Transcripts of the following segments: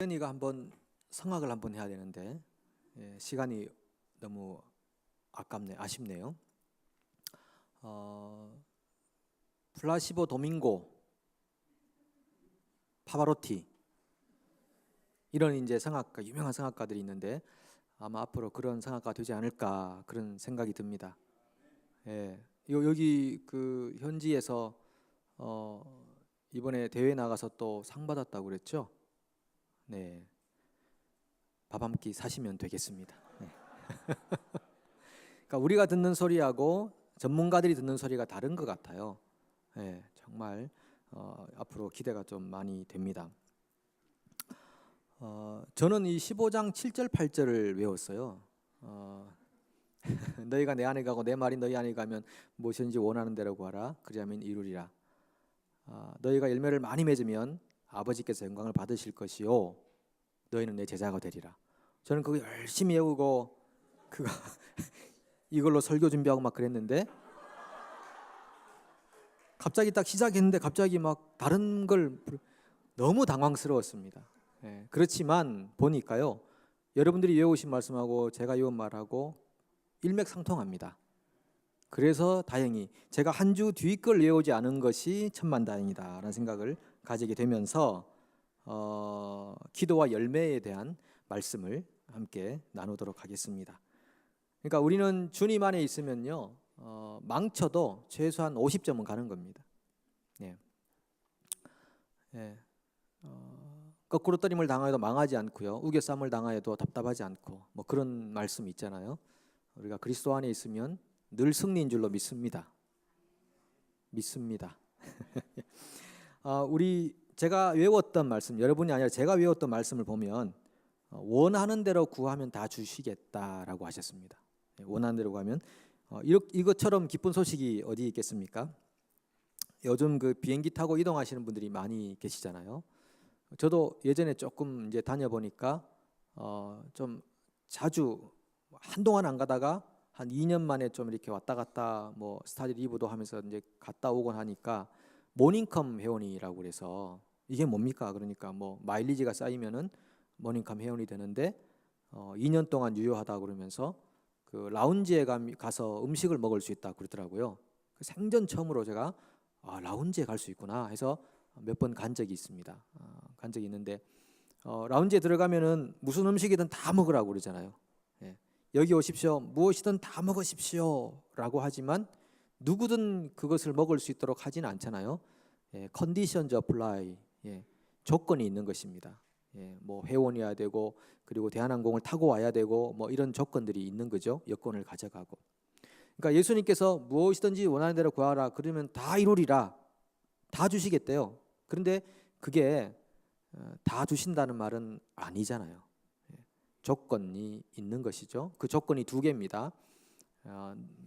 현이가 한번 성악을 한번 해야 되는데 시간이 너무 아쉽네요. 플라시보 도밍고, 파바로티 이런 이제 성악가, 유명한 성악가들이 있는데 아마 앞으로 그런 성악가 되지 않을까 그런 생각이 듭니다. 여기 그 현지에서 이번에 대회 나가서 또 상 받았다고 그랬죠? 네, 밥 한 끼 사시면 되겠습니다. 네. 그러니까 우리가 듣는 소리하고 전문가들이 듣는 소리가 다른 것 같아요. 정말 앞으로 기대가 좀 많이 됩니다. 저는 이 15장 7절 8절을 외웠어요. 너희가 내 안에 가고 내 말이 너희 안에 가면 무엇인지 원하는 대로 구하라 그리하면 이루리라. 너희가 열매를 많이 맺으면 아버지께서 영광을 받으실 것이요 너희는 내 제자가 되리라. 저는 그거 열심히 외우고 그거 이걸로 설교 준비하고 막 그랬는데 갑자기 딱 시작했는데 갑자기 막 다른 걸 너무 당황스러웠습니다. 그렇지만 보니까요, 여러분들이 외우신 말씀하고 제가 외운 말하고 일맥상통합니다. 그래서 다행히 제가 한 주 뒤 걸 외우지 않은 것이 천만다행이다라는 생각을 가지게 되면서 기도와 열매에 대한 말씀을 함께 나누도록 하겠습니다. 그러니까 우리는 주님 안에 있으면요, 망쳐도 최소한 50점은 가는 겁니다. 거꾸로 떨림을 당하여도 망하지 않고요, 우겨쌈을 당하여도 답답하지 않고 뭐 그런 말씀 있잖아요. 우리가 그리스도 안에 있으면 늘 승리인 줄로 믿습니다. 제가 외웠던 말씀, 여러분이 아니라 제가 외웠던 말씀을 보면 원하는 대로 구하면 다 주시겠다라고 하셨습니다. 원하는 대로 구하면 이것처럼 기쁜 소식이 어디 있겠습니까? 요즘 그 비행기 타고 이동하시는 분들이 많이 계시잖아요. 저도 예전에 조금 이제 다녀보니까 좀 자주 한동안 안 가다가 한 2년 만에 좀 이렇게 왔다 갔다 뭐 스타디 리브도 하면서 이제 갔다 오곤 하니까 모닝컴 회원이라고 그래서 이게 뭡니까? 그러니까 뭐 마일리지가 쌓이면은 모닝컴 회원이 되는데 2년 동안 유효하다 그러면서 그 라운지에 가서 음식을 먹을 수 있다 그러더라고요. 생전 처음으로 제가 라운지에 갈 수 있구나 해서 몇 번 간 적이 있습니다. 간 적이 있는데 라운지에 들어가면은 무슨 음식이든 다 먹으라고 그러잖아요. 여기 오십시오. 무엇이든 다 먹으십시오 라고 하지만 누구든 그것을 먹을 수 있도록 하지는 않잖아요. 컨디션즈 어플라이, 조건이 있는 것입니다. 뭐 회원이어야 되고 그리고 대한항공을 타고 와야 되고 뭐 이런 조건들이 있는 거죠. 여권을 가져가고. 그러니까 예수님께서 무엇이든지 원하는 대로 구하라 그러면 다 이루리라, 다 주시겠대요. 그런데 그게 다 주신다는 말은 아니잖아요. 조건이 있는 것이죠. 그 조건이 두 개입니다.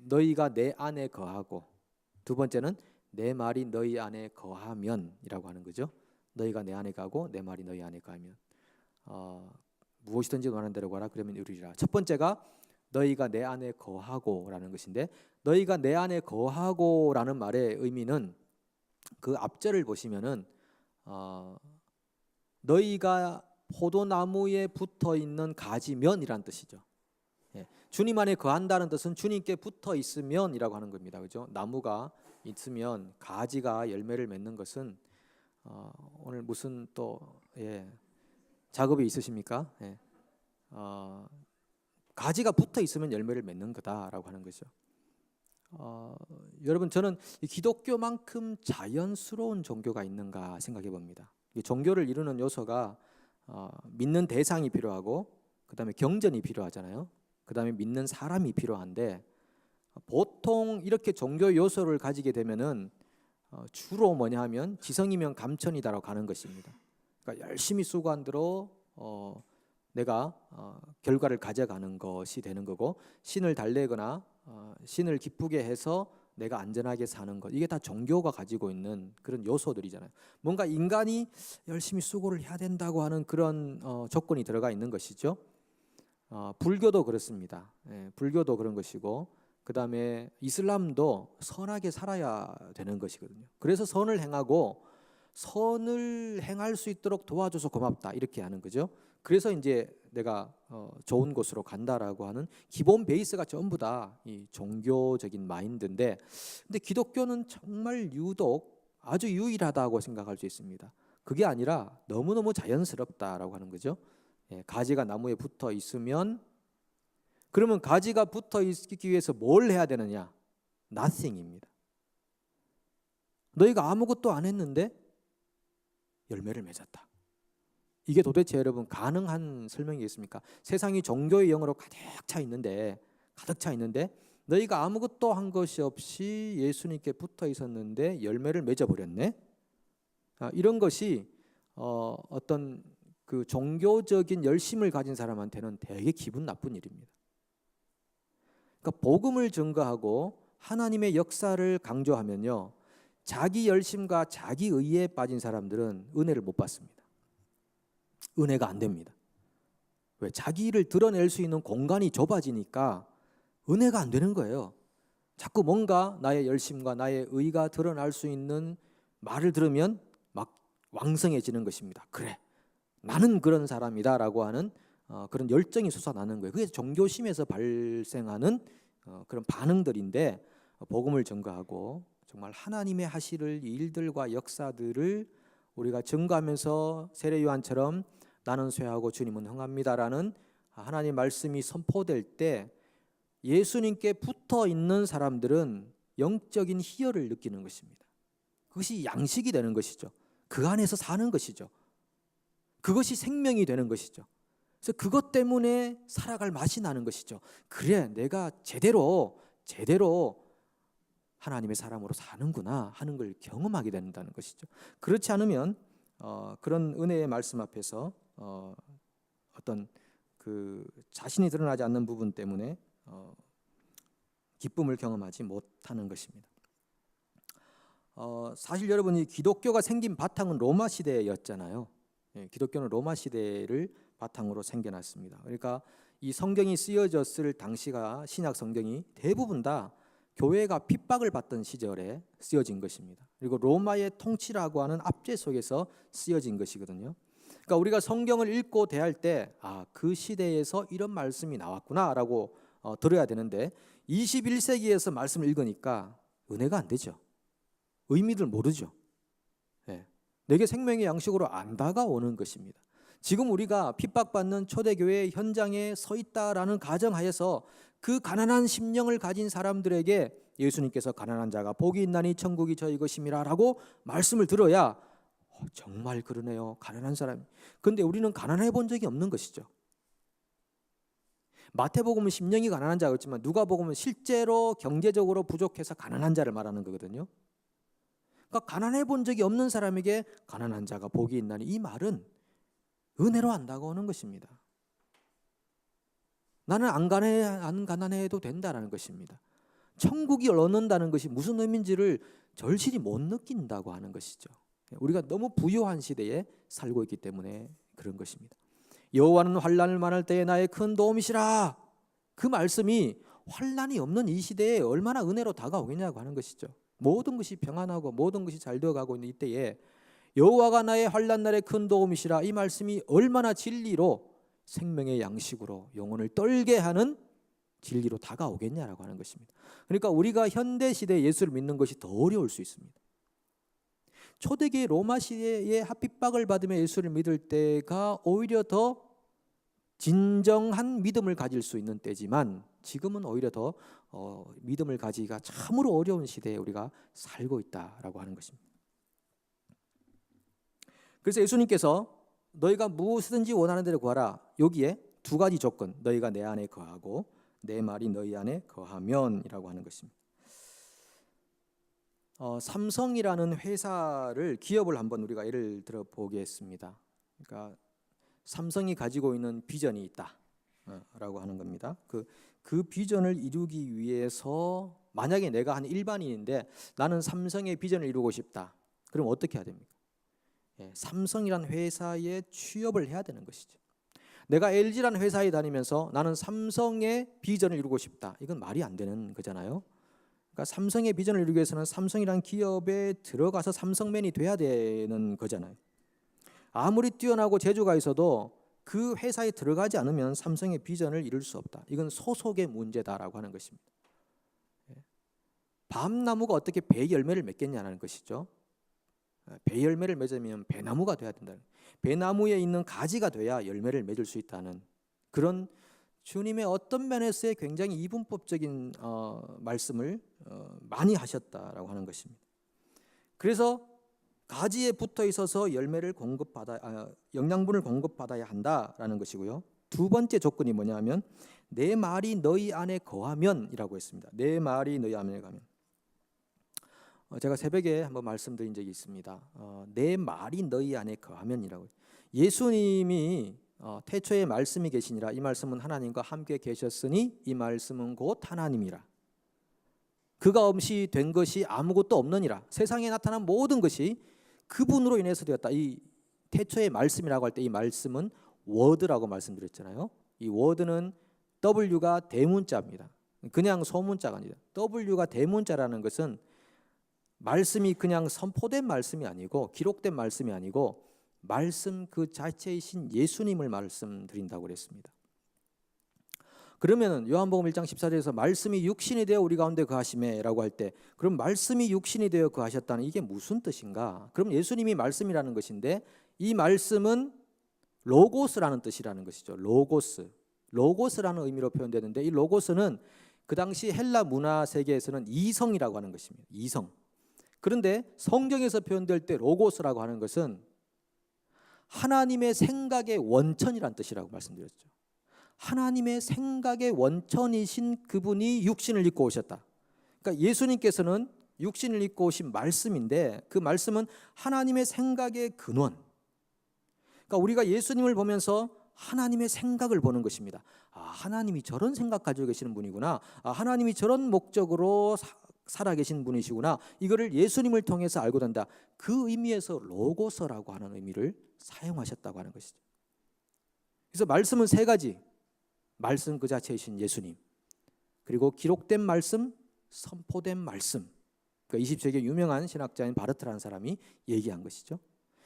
너희가 내 안에 거하고, 두 번째는 내 말이 너희 안에 거하면이라고 하는 거죠. 너희가 내 안에 가고 내 말이 너희 안에 거하면 무엇이든지 원하는 대로 구하라 그러면 이루리라. 첫 번째가 너희가 내 안에 거하고라는 것인데, 너희가 내 안에 거하고라는 말의 의미는 그 앞절을 보시면은 너희가 포도나무에 붙어 있는 가지면이란 뜻이죠. 주님 안에 거한다는 뜻은 주님께 붙어 있으면이라고 하는 겁니다. 그죠? 나무가 있으면 가지가 열매를 맺는 것은 오늘 무슨 또 작업이 있으십니까? 가지가 붙어 있으면 열매를 맺는 거다라고 하는 거죠. 여러분, 저는 기독교만큼 자연스러운 종교가 있는가 생각해 봅니다. 종교를 이루는 요소가 믿는 대상이 필요하고 그 다음에 경전이 필요하잖아요. 그 다음에 믿는 사람이 필요한데 보통 이렇게 종교 요소를 가지게 되면은 주로 뭐냐 하면 지성이면 감천이다라고 가는 것입니다. 그러니까 열심히 수고한 대로 내가 결과를 가져가는 것이 되는 거고, 신을 달래거나 신을 기쁘게 해서 내가 안전하게 사는 것, 이게 다 종교가 가지고 있는 그런 요소들이잖아요. 뭔가 인간이 열심히 수고를 해야 된다고 하는 그런 조건이 들어가 있는 것이죠. 불교도 그렇습니다. 불교도 그런 것이고, 그 다음에 이슬람도 선하게 살아야 되는 것이거든요. 그래서 선을 행하고 선을 행할 수 있도록 도와줘서 고맙다 이렇게 하는 거죠. 그래서 이제 내가 좋은 곳으로 간다라고 하는 기본 베이스가 전부 다 이 종교적인 마인드인데, 근데 기독교는 정말 유독 아주 유일하다고 생각할 수 있습니다. 그게 아니라 너무너무 자연스럽다라고 하는 거죠. 예, 가지가 나무에 붙어 있으면, 그러면 가지가 붙어 있기 위해서 뭘 해야 되느냐? Nothing입니다. 너희가 아무것도 안 했는데 열매를 맺었다. 이게 도대체 여러분 가능한 설명이겠습니까? 세상이 종교의 영으로 가득 차 있는데 너희가 아무것도 한 것이 없이 예수님께 붙어 있었는데 열매를 맺어버렸네. 이런 것이 어떤 그 종교적인 열심을 가진 사람한테는 되게 기분 나쁜 일입니다. 그러니까 복음을 증거하고 하나님의 역사를 강조하면요, 자기 열심과 자기 의에 빠진 사람들은 은혜를 못 받습니다. 은혜가 안 됩니다. 왜? 자기를 드러낼 수 있는 공간이 좁아지니까 은혜가 안 되는 거예요. 자꾸 뭔가 나의 열심과 나의 의가 드러날 수 있는 말을 들으면 막 왕성해지는 것입니다. 그래, 나는 그런 사람이다라고 하는 그런 열정이 솟아나는 거예요. 그게 종교심에서 발생하는 그런 반응들인데, 복음을 증거하고 정말 하나님의 하실 일들과 역사들을 우리가 증거하면서 세례 요한처럼 나는 쇠하고 주님은 흥합니다라는 하나님의 말씀이 선포될 때 예수님께 붙어 있는 사람들은 영적인 희열을 느끼는 것입니다. 그것이 양식이 되는 것이죠. 그 안에서 사는 것이죠. 그것이 생명이 되는 것이죠. 그래서 그것 때문에 살아갈 맛이 나는 것이죠. 그래, 내가 제대로 하나님의 사람으로 사는구나 하는 걸 경험하게 된다는 것이죠. 그렇지 않으면 그런 은혜의 말씀 앞에서 어떤 그 자신이 드러나지 않는 부분 때문에 기쁨을 경험하지 못하는 것입니다. 사실 여러분이 기독교가 생긴 바탕은 로마 시대였잖아요. 예, 기독교는 로마 시대를 바탕으로 생겨났습니다. 그러니까 이 성경이 쓰여졌을 당시가 신약 성경이 대부분 다 교회가 핍박을 받던 시절에 쓰여진 것입니다. 그리고 로마의 통치라고 하는 압제 속에서 쓰여진 것이거든요. 그러니까 우리가 성경을 읽고 대할 때 그 시대에서 이런 말씀이 나왔구나라고 들어야 되는데 21세기에서 말씀을 읽으니까 은혜가 안 되죠. 의미를 모르죠. 네. 내게 생명의 양식으로 안 다가오는 것입니다. 지금 우리가 핍박받는 초대교회 현장에 서 있다라는 가정하에서 그 가난한 심령을 가진 사람들에게 예수님께서 가난한 자가 복이 있나니 천국이 저희 것임이라 라고 말씀을 들어야 정말 그러네요, 가난한 사람. 그런데 우리는 가난해 본 적이 없는 것이죠. 마태복음은 심령이 가난한 자가 있지만 누가복음은 실제로 경제적으로 부족해서 가난한 자를 말하는 거거든요. 그러니까 가난해 본 적이 없는 사람에게 가난한 자가 복이 있나니, 이 말은 은혜로 안 다가오는 것입니다. 나는 안 가난해도 된다라는 것입니다. 천국이 얻는다는 것이 무슨 의미인지를 절실히 못 느낀다고 하는 것이죠. 우리가 너무 부유한 시대에 살고 있기 때문에 그런 것입니다. 여호와는 환난을 만날 때에 나의 큰 도움이시라. 그 말씀이 환난이 없는 이 시대에 얼마나 은혜로 다가오겠냐고 하는 것이죠. 모든 것이 평안하고 모든 것이 잘 되어가고 있는 이때에 여호와가 나의 환난 날의 큰 도움이시라, 이 말씀이 얼마나 진리로 생명의 양식으로 영혼을 떨게 하는 진리로 다가오겠냐라고 하는 것입니다. 그러니까 우리가 현대 시대에 예수를 믿는 것이 더 어려울 수 있습니다. 초대교회 로마 시대에 핍박을 받으며 예수를 믿을 때가 오히려 더 진정한 믿음을 가질 수 있는 때지만, 지금은 오히려 더 믿음을 가지기가 참으로 어려운 시대에 우리가 살고 있다라고 하는 것입니다. 그래서 예수님께서 너희가 무엇이든지 원하는 대로 구하라, 여기에 두 가지 조건, 너희가 내 안에 거하고 내 말이 너희 안에 거하면이라고 하는 것입니다. 삼성이라는 회사를, 기업을 한번 우리가 예를 들어 보겠습니다. 그러니까 삼성이 가지고 있는 비전이 있다라고 하는 겁니다. 그 비전을 이루기 위해서 만약에 내가 한 일반인인데 나는 삼성의 비전을 이루고 싶다. 그럼 어떻게 해야 됩니까? 삼성이라는 회사에 취업을 해야 되는 것이죠. 내가 LG라는 회사에 다니면서 나는 삼성의 비전을 이루고 싶다. 이건 말이 안 되는 거잖아요. 그러니까 삼성의 비전을 이루기 위해서는 삼성이라는 기업에 들어가서 삼성맨이 돼야 되는 거잖아요. 아무리 뛰어나고 재주가 있어도 그 회사에 들어가지 않으면 삼성의 비전을 이룰 수 없다. 이건 소속의 문제다라고 하는 것입니다. 밤나무가 어떻게 배 열매를 맺겠냐는 것이죠. 배 열매를 맺으면 배나무가 돼야 된다. 배나무에 있는 가지가 돼야 열매를 맺을 수 있다는 그런 주님의 어떤 면에서의 굉장히 이분법적인 말씀을 많이 하셨다라고 하는 것입니다. 그래서 가지에 붙어 있어서 열매를 영양분을 공급받아야 한다라는 것이고요. 두 번째 조건이 뭐냐면 내 말이 너희 안에 거하면이라고 했습니다. 내 말이 너희 안에 거하면. 제가 새벽에 한번 말씀드린 적이 있습니다. 내 말이 너희 안에 거하면이라고. 예수님이 태초에 말씀이 계시니라. 이 말씀은 하나님과 함께 계셨으니 이 말씀은 곧 하나님이라. 그가 없이 된 것이 아무것도 없느니라. 세상에 나타난 모든 것이 그분으로 인해서 되었다. 이 태초의 말씀이라고 할 때 이 말씀은 워드라고 말씀드렸잖아요. 이 워드는 W가 대문자입니다. 그냥 소문자가 아니다. W가 대문자라는 것은 말씀이 그냥 선포된 말씀이 아니고 기록된 말씀이 아니고 말씀 그 자체이신 예수님을 말씀드린다고 그랬습니다. 그러면 요한복음 1장 14절에서 말씀이 육신이 되어 우리 가운데 거하시매라고 할 때 그럼 말씀이 육신이 되어 거하셨다는 이게 무슨 뜻인가? 그럼 예수님이 말씀이라는 것인데 이 말씀은 로고스라는 뜻이라는 것이죠. 로고스라는 의미로 표현되는데 이 로고스는 그 당시 헬라 문화 세계에서는 이성이라고 하는 것입니다. 이성. 그런데 성경에서 표현될 때 로고스라고 하는 것은 하나님의 생각의 원천이란 뜻이라고 말씀드렸죠. 하나님의 생각의 원천이신 그분이 육신을 입고 오셨다. 그러니까 예수님께서는 육신을 입고 오신 말씀인데 그 말씀은 하나님의 생각의 근원. 그러니까 우리가 예수님을 보면서 하나님의 생각을 보는 것입니다. 하나님이 저런 생각 가지고 계시는 분이구나. 하나님이 저런 목적으로 살아계신 분이시구나. 이거를 예수님을 통해서 알고 된다. 그 의미에서 로고서라고 하는 의미를 사용하셨다고 하는 것이죠. 그래서 말씀은 세 가지. 말씀 그 자체이신 예수님, 그리고 기록된 말씀, 선포된 말씀. 그러니까 20세기 유명한 신학자인 바르트라는 사람이 얘기한 것이죠.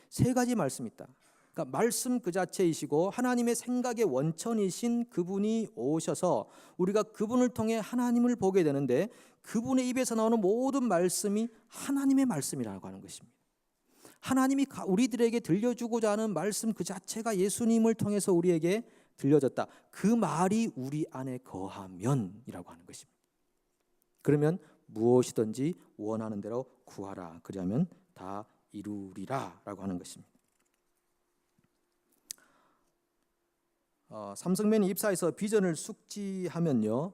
세 가지 말씀이 있다. 그러니까 말씀 그 자체이시고 하나님의 생각의 원천이신 그분이 오셔서 우리가 그분을 통해 하나님을 보게 되는데 그분의 입에서 나오는 모든 말씀이 하나님의 말씀이라고 하는 것입니다. 하나님이 우리들에게 들려주고자 하는 말씀 그 자체가 예수님을 통해서 우리에게 들려졌다. 그 말이 우리 안에 거하면이라고 하는 것입니다. 그러면 무엇이든지 원하는 대로 구하라. 그러면 다 이루리라 라고 하는 것입니다. 삼성맨이 입사해서 비전을 숙지하면요.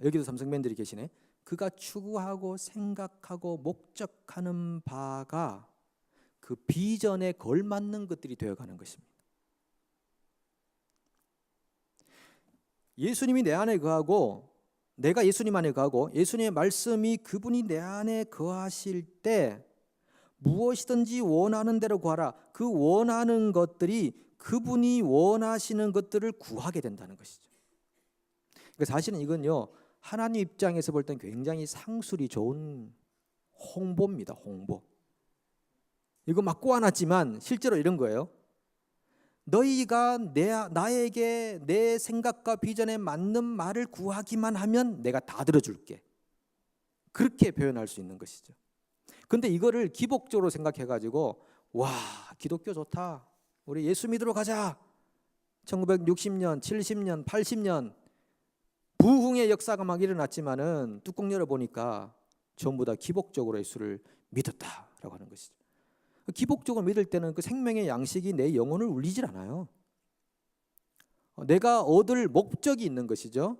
여기도 삼성맨들이 계시네. 그가 추구하고 생각하고 목적하는 바가 그 비전에 걸맞는 것들이 되어가는 것입니다. 예수님이 내 안에 거하고 내가 예수님 안에 거하고 예수님의 말씀이 그분이 내 안에 거하실 때 무엇이든지 원하는 대로 구하라. 그 원하는 것들이 그분이 원하시는 것들을 구하게 된다는 것이죠. 그러니까 사실은 이건요, 하나님 입장에서 볼 땐 굉장히 상술이 좋은 홍보입니다. 홍보. 이거 막 꼬아놨지만 실제로 이런 거예요. 너희가 나에게 내 생각과 비전에 맞는 말을 구하기만 하면 내가 다 들어줄게. 그렇게 표현할 수 있는 것이죠. 근데 이거를 기복적으로 생각해가지고 와, 기독교 좋다. 우리 예수 믿으러 가자. 1960년, 70년, 80년 부흥의 역사가 막 일어났지만은 뚜껑 열어보니까 전부 다 기복적으로 예수를 믿었다라고 하는 것이죠. 기복적으로 믿을 때는 그 생명의 양식이 내 영혼을 울리질 않아요. 내가 얻을 목적이 있는 것이죠.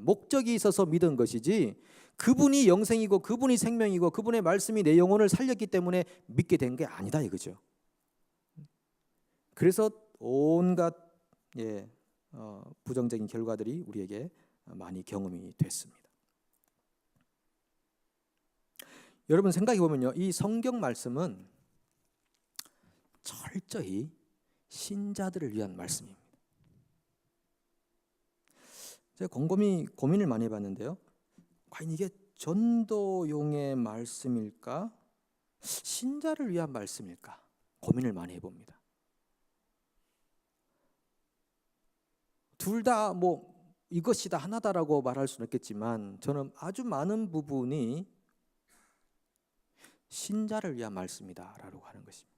목적이 있어서 믿은 것이지 그분이 영생이고 그분이 생명이고 그분의 말씀이 내 영혼을 살렸기 때문에 믿게 된 게 아니다 이거죠. 그래서 온갖 부정적인 결과들이 우리에게 많이 경험이 됐습니다. 여러분 생각해 보면요, 이 성경 말씀은 철저히 신자들을 위한 말씀입니다. 제가 곰곰이 고민을 많이 해봤는데요, 과연 이게 전도용의 말씀일까? 신자를 위한 말씀일까? 고민을 많이 해봅니다. 둘 다 이것이 다 하나다라고 말할 수는 없겠지만 저는 아주 많은 부분이 신자를 위한 말씀이다라고 하는 것입니다.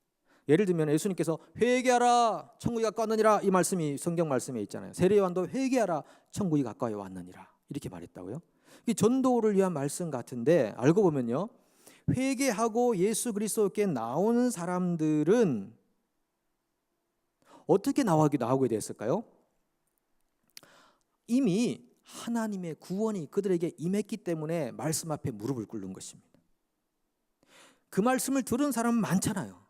예를 들면 예수님께서 회개하라 천국이 가까웠느니라, 이 말씀이 성경 말씀에 있잖아요. 세례요한도 회개하라 천국이 가까이 왔느니라 이렇게 말했다고요. 이 전도를 위한 말씀 같은데 알고 보면요, 회개하고 예수 그리스도께 나오는 사람들은 어떻게 나오게 됐을까요? 이미 하나님의 구원이 그들에게 임했기 때문에 말씀 앞에 무릎을 꿇는 것입니다. 그 말씀을 들은 사람은 많잖아요.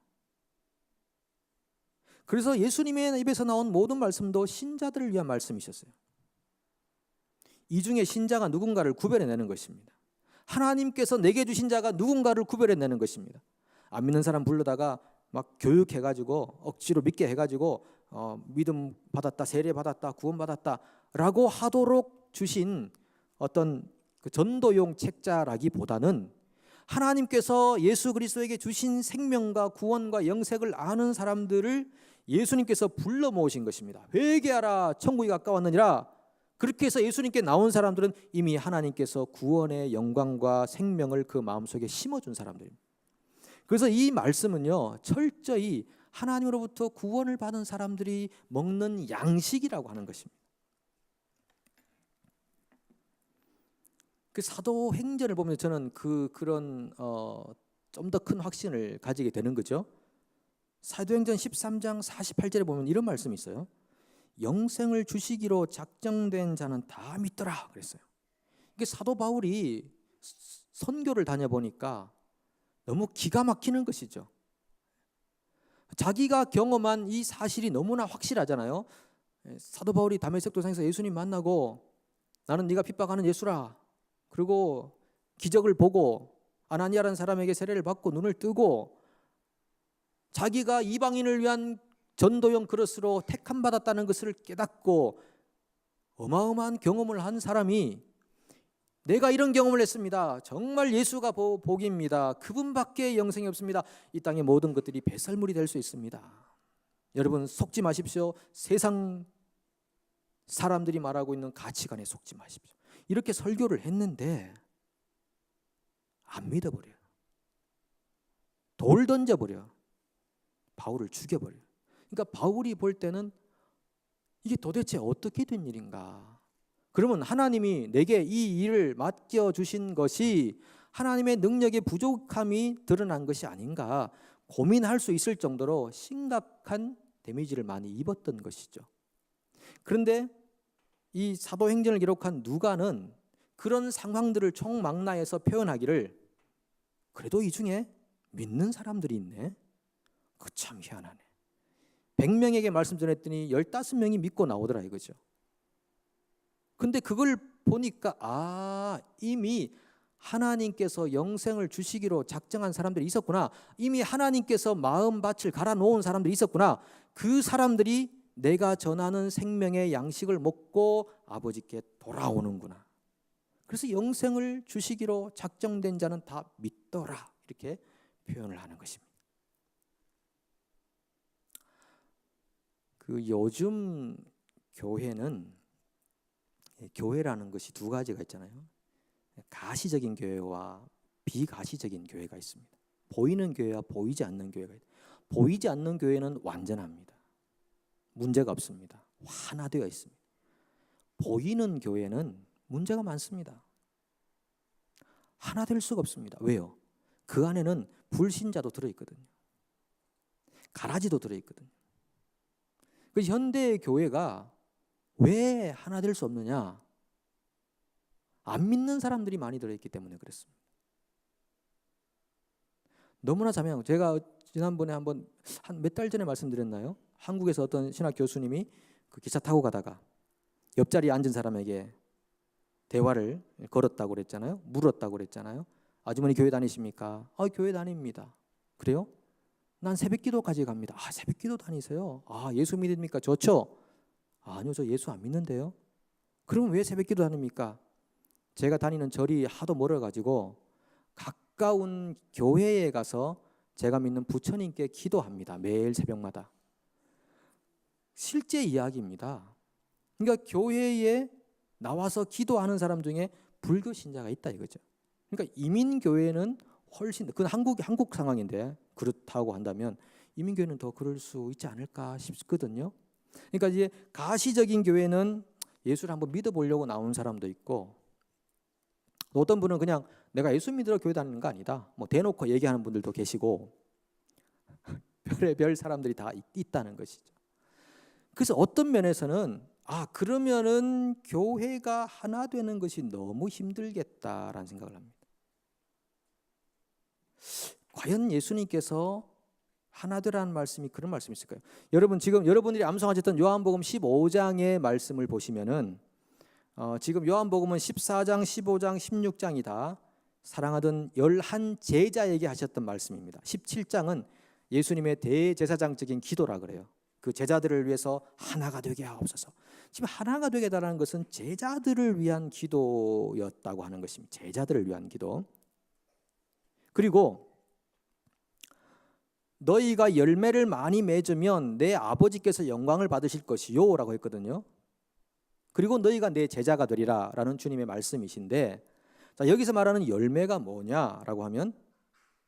그래서 예수님의 입에서 나온 모든 말씀도 신자들을 위한 말씀이셨어요. 이 중에 신자가 누군가를 구별해내는 것입니다. 하나님께서 내게 주신 자가 누군가를 구별해내는 것입니다. 안 믿는 사람 불러다가 막 교육해가지고 억지로 믿게 해가지고 믿음 받았다, 세례 받았다, 구원 받았다 라고 하도록 주신 어떤 그 전도용 책자라기보다는 하나님께서 예수 그리스도에게 주신 생명과 구원과 영생을 아는 사람들을 예수님께서 불러 모으신 것입니다. 회개하라 천국이 가까웠느니라. 그렇게 해서 예수님께 나온 사람들은 이미 하나님께서 구원의 영광과 생명을 그 마음속에 심어준 사람들입니다. 그래서 이 말씀은요, 철저히 하나님으로부터 구원을 받은 사람들이 먹는 양식이라고 하는 것입니다. 그 사도행전을 보면 저는 그런 좀 더 큰 확신을 가지게 되는 거죠. 사도행전 13장 48절에 보면 이런 말씀이 있어요. 영생을 주시기로 작정된 자는 다 믿더라 그랬어요. 이게 사도 바울이 선교를 다녀보니까 너무 기가 막히는 것이죠. 자기가 경험한 이 사실이 너무나 확실하잖아요. 사도 바울이 다메섹 도상에서 예수님 만나고 나는 네가 핍박하는 예수라, 그리고 기적을 보고 아나니아라는 사람에게 세례를 받고 눈을 뜨고 자기가 이방인을 위한 전도용 그릇으로 택함 받았다는 것을 깨닫고 어마어마한 경험을 한 사람이 내가 이런 경험을 했습니다. 정말 예수가 복입니다. 그분밖에 영생이 없습니다. 이 땅의 모든 것들이 배설물이 될 수 있습니다. 여러분 속지 마십시오. 세상 사람들이 말하고 있는 가치관에 속지 마십시오. 이렇게 설교를 했는데 안 믿어버려요. 돌 던져버려. 바울을 죽여버려요. 그러니까 바울이 볼 때는 이게 도대체 어떻게 된 일인가? 그러면 하나님이 내게 이 일을 맡겨주신 것이 하나님의 능력의 부족함이 드러난 것이 아닌가 고민할 수 있을 정도로 심각한 데미지를 많이 입었던 것이죠. 그런데 이 사도행전을 기록한 누가는 그런 상황들을 총망라해서 표현하기를 그래도 이 중에 믿는 사람들이 있네. 그 참 희한하네. 100명에게 말씀 전했더니 15명이 믿고 나오더라 이거죠. 근데 그걸 보니까 이미 하나님께서 영생을 주시기로 작정한 사람들이 있었구나. 이미 하나님께서 마음밭을 갈아놓은 사람들이 있었구나. 그 사람들이 내가 전하는 생명의 양식을 먹고 아버지께 돌아오는구나. 그래서 영생을 주시기로 작정된 자는 다 믿더라. 이렇게 표현을 하는 것입니다. 그 요즘 교회라는 것이 두 가지가 있잖아요. 가시적인 교회와 비가시적인 교회가 있습니다. 보이는 교회와 보이지 않는 교회가 있습니다. 보이지 않는 교회는 완전합니다. 문제가 없습니다. 하나되어 있습니다. 보이는 교회는 문제가 많습니다. 하나 될 수가 없습니다. 왜요? 그 안에는 불신자도 들어있거든요. 가라지도 들어있거든요. 그 현대의 교회가 왜 하나 될 수 없느냐? 안 믿는 사람들이 많이 들어있기 때문에 그렇습니다. 너무나 자명. 제가 지난번에 한 몇 달 전에 말씀드렸나요? 한국에서 어떤 신학 교수님이 그 기차 타고 가다가 옆자리에 앉은 사람에게 대화를 걸었다고 그랬잖아요. 물었다고 그랬잖아요. 아주머니 교회 다니십니까? 교회 다닙니다. 그래요? 난 새벽기도까지 갑니다. 새벽기도 다니세요? 예수 믿습니까? 좋죠. 아니요, 저 예수 안 믿는데요. 그럼 왜 새벽기도 다닙니까? 제가 다니는 절이 하도 멀어가지고 가까운 교회에 가서 제가 믿는 부처님께 기도합니다. 매일 새벽마다. 실제 이야기입니다. 그러니까 교회에 나와서 기도하는 사람 중에 불교 신자가 있다 이거죠. 그러니까 이민교회는 훨씬, 그건 한국 상황인데 그렇다고 한다면 이민교회는 더 그럴 수 있지 않을까 싶거든요. 그러니까 이제 가시적인 교회는 예수를 한번 믿어보려고 나온 사람도 있고, 어떤 분은 그냥 내가 예수 믿으러 교회 다니는 거 아니다, 뭐 대놓고 얘기하는 분들도 계시고, 별의별 사람들이 다 있다는 것이죠. 그래서 어떤 면에서는 그러면은 교회가 하나 되는 것이 너무 힘들겠다라는 생각을 합니다. 과연 예수님께서 하나 되라는 말씀이 그런 말씀이 있을까요? 여러분, 지금 여러분들이 암송하셨던 요한복음 15장의 말씀을 보시면은 지금 요한복음은 14장, 15장, 16장이 다 사랑하던 11 제자에게 하셨던 말씀입니다. 17장은 예수님의 대제사장적인 기도라 그래요. 그 제자들을 위해서 하나가 되게 하옵소서. 지금 하나가 되게 해달라는 것은 제자들을 위한 기도였다고 하는 것입니다. 제자들을 위한 기도. 그리고 너희가 열매를 많이 맺으면 내 아버지께서 영광을 받으실 것이요 라고 했거든요. 그리고 너희가 내 제자가 되리라 라는 주님의 말씀이신데, 자, 여기서 말하는 열매가 뭐냐라고 하면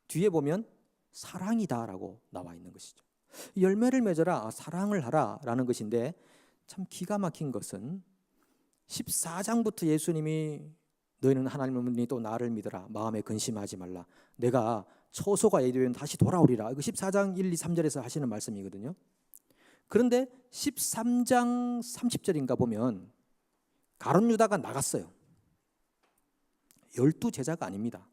뒤에 보면 사랑이다 라고 나와 있는 것이죠. 열매를 맺어라, 사랑을 하라 라는 것인데, 참 기가 막힌 것은 14장부터 예수님이 너희는 하나님을 믿으니 또 나를 믿어라, 마음에 근심하지 말라, 내가 처소가 예되면 다시 돌아오리라. 이거 14장 1, 2, 3절에서 하시는 말씀이거든요. 그런데 13장 30절인가 보면 가룟 유다가 나갔어요. 12제자가 아닙니다.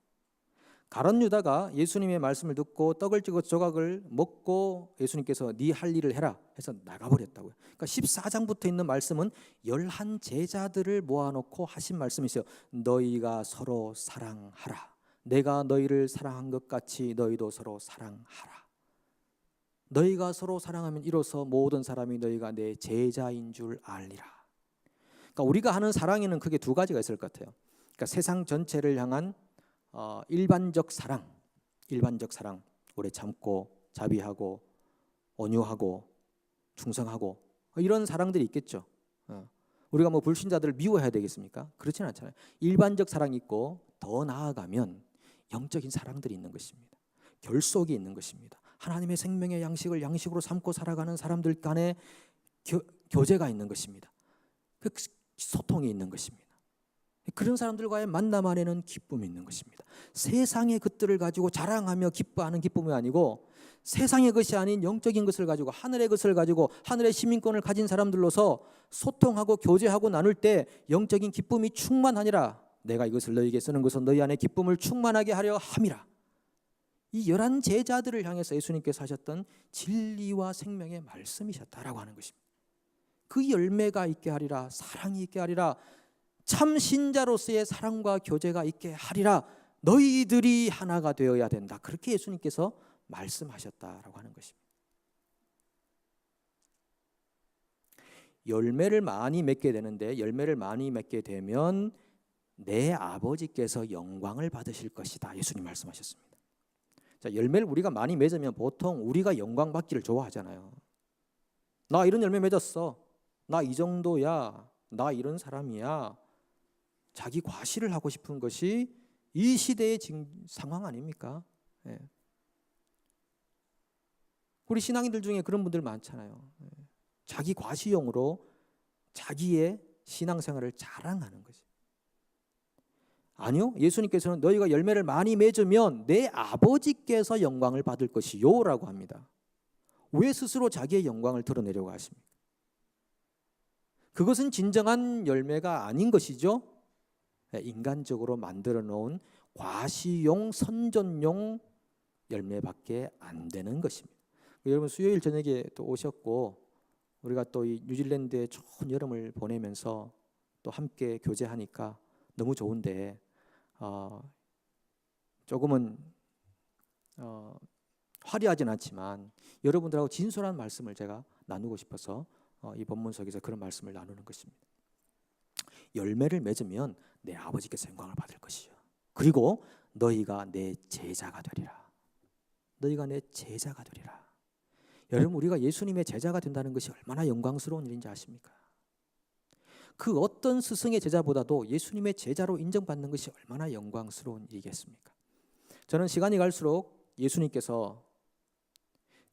가룟 유다가 예수님의 말씀을 듣고 떡을 찍어 조각을 먹고 예수님께서 네 할 일을 해라 해서 나가버렸다고요. 그러니까 14장부터 있는 말씀은 11 제자들을 모아놓고 하신 말씀이 있어요. 너희가 서로 사랑하라. 내가 너희를 사랑한 것 같이 너희도 서로 사랑하라. 너희가 서로 사랑하면 이로써 모든 사람이 너희가 내 제자인 줄 알리라. 그러니까 우리가 하는 사랑에는 크게 두 가지가 있을 것 같아요. 그러니까 세상 전체를 향한 일반적 사랑, 오래 참고 자비하고 온유하고 충성하고 이런 사랑들이 있겠죠. 우리가 뭐 불신자들을 미워해야 되겠습니까? 그렇지는 않잖아요. 일반적 사랑이 있고, 더 나아가면 영적인 사랑들이 있는 것입니다. 결속이 있는 것입니다. 하나님의 생명의 양식을 양식으로 삼고 살아가는 사람들 간에 교제가 있는 것입니다. 소통이 있는 것입니다. 그런 사람들과의 만남 안에는 기쁨이 있는 것입니다. 세상의 것들을 가지고 자랑하며 기뻐하는 기쁨이 아니고, 세상의 것이 아닌 영적인 것을 가지고, 하늘의 것을 가지고 하늘의 시민권을 가진 사람들로서 소통하고 교제하고 나눌 때 영적인 기쁨이 충만하니라. 내가 이것을 너희에게 쓰는 것은 너희 안에 기쁨을 충만하게 하려 함이라. 이 11 제자들을 향해서 예수님께서 하셨던 진리와 생명의 말씀이셨다라고 하는 것입니다. 그 열매가 있게 하리라, 사랑이 있게 하리라, 참 신자로서의 사랑과 교제가 있게 하리라. 너희들이 하나가 되어야 된다. 그렇게 예수님께서 말씀하셨다라고 하는 것입니다. 열매를 많이 맺게 되는데, 열매를 많이 맺게 되면 내 아버지께서 영광을 받으실 것이다. 예수님 말씀하셨습니다. 자, 열매를 우리가 많이 맺으면 보통 우리가 영광 받기를 좋아하잖아요. 나 이런 열매 맺었어. 나 이 정도야. 나 이런 사람이야. 자기 과시를 하고 싶은 것이 이 시대의 상황 아닙니까? 예. 우리 신앙인들 중에 그런 분들 많잖아요. 예. 자기 과시용으로 자기의 신앙생활을 자랑하는 거지. 아니요, 예수님께서는 너희가 열매를 많이 맺으면 내 아버지께서 영광을 받을 것이요 라고 합니다. 왜 스스로 자기의 영광을 드러내려고 하십니까? 그것은 진정한 열매가 아닌 것이죠. 인간적으로 만들어 놓은 과시용, 선전용 열매밖에 안 되는 것입니다. 여러분, 수요일 저녁에 또 오셨고, 우리가 또 이 뉴질랜드의 좋은 여름을 보내면서 또 함께 교제하니까 너무 좋은데, 조금은 화려하진 않지만 여러분들하고 진솔한 말씀을 제가 나누고 싶어서 이 본문 속에서 그런 말씀을 나누는 것입니다. 열매를 맺으면 내 아버지께서 영광을 받을 것이요. 그리고 너희가 내 제자가 되리라. 너희가 내 제자가 되리라. 여러분, 우리가 예수님의 제자가 된다는 것이 얼마나 영광스러운 일인지 아십니까? 그 어떤 스승의 제자보다도 예수님의 제자로 인정받는 것이 얼마나 영광스러운 일이겠습니까? 저는 시간이 갈수록 예수님께서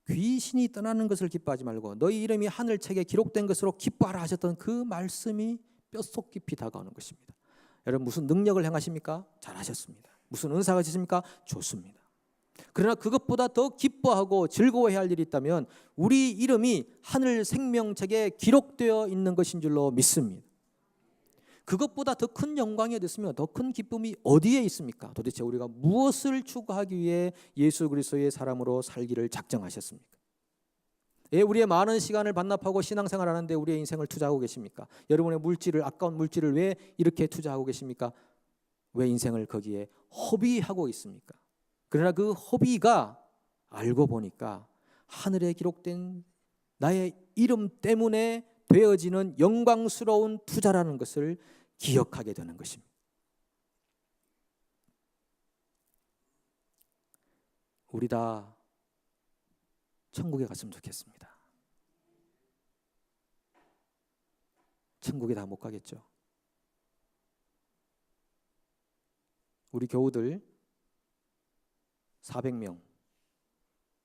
귀신이 떠나는 것을 기뻐하지 말고 너희 이름이 하늘책에 기록된 것으로 기뻐하라 하셨던 그 말씀이 뼛속 깊이 다가오는 것입니다. 여러분, 무슨 능력을 행하십니까? 잘하셨습니다. 무슨 은사가 있습니까? 좋습니다. 그러나 그것보다 더 기뻐하고 즐거워해야 할 일이 있다면 우리 이름이 하늘 생명책에 기록되어 있는 것인 줄로 믿습니다. 그것보다 더 큰 영광이 어디 있으며 더 큰 기쁨이 어디에 있습니까? 도대체 우리가 무엇을 추구하기 위해 예수 그리스도의 사람으로 살기를 작정하셨습니까? 예, 우리의 많은 시간을 반납하고 신앙생활 하는데 우리의 인생을 투자하고 계십니까? 여러분의 물질을, 아까운 물질을 왜 이렇게 투자하고 계십니까? 왜 인생을 거기에 허비하고 있습니까? 그러나 그 허비가 알고 보니까 하늘에 기록된 나의 이름 때문에 되어지는 영광스러운 투자라는 것을 기억하게 되는 것입니다. 우리 다 천국에 갔으면 좋겠습니다. 천국에 다 못 가겠죠. 우리 교우들 400명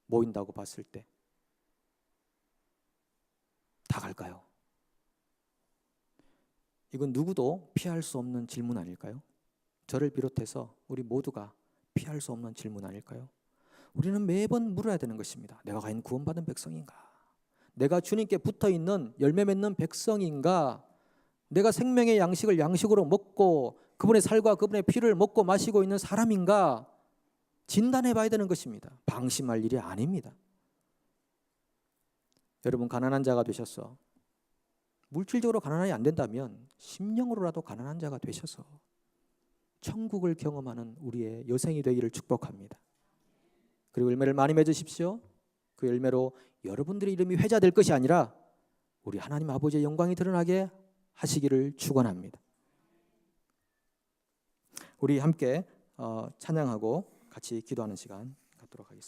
모인다고 봤을 때 다 갈까요? 이건 누구도 피할 수 없는 질문 아닐까요? 저를 비롯해서 우리 모두가 피할 수 없는 질문 아닐까요? 우리는 매번 물어야 되는 것입니다. 내가 과연 구원받은 백성인가? 내가 주님께 붙어있는 열매 맺는 백성인가? 내가 생명의 양식을 양식으로 먹고 그분의 살과 그분의 피를 먹고 마시고 있는 사람인가? 진단해 봐야 되는 것입니다. 방심할 일이 아닙니다. 여러분, 가난한 자가 되셔서 물질적으로 가난하지 안 된다면 심령으로라도 가난한 자가 되셔서 천국을 경험하는 우리의 여생이 되기를 축복합니다. 그리고 열매를 많이 맺으십시오. 그 열매로 여러분들의 이름이 회자될 것이 아니라 우리 하나님 아버지의 영광이 드러나게 하시기를 축원합니다. 우리 함께 찬양하고 같이 기도하는 시간 갖도록 하겠습니다.